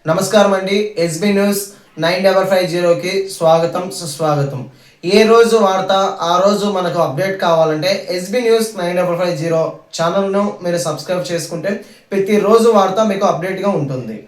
నమస్కారం అండి. SB news 9550కి స్వాగతం సుస్వాగతం. ఏ రోజు వార్త ఆ రోజు మనకు అప్డేట్ కావాలంటే ఎస్బీ న్యూస్ 9550 ఛానల్ను మీరు సబ్స్క్రైబ్ చేసుకుంటే ప్రతిరోజు వార్త మీకు అప్డేట్గా ఉంటుంది.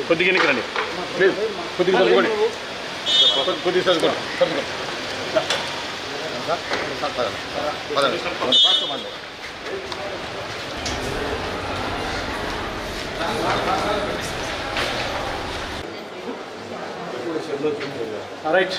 కొద్దిగా ఎన్నికలండి ప్లీజ్, కొద్దిగా చదువుకోండి, కొద్దిగా చదువుకోండి. రైట్.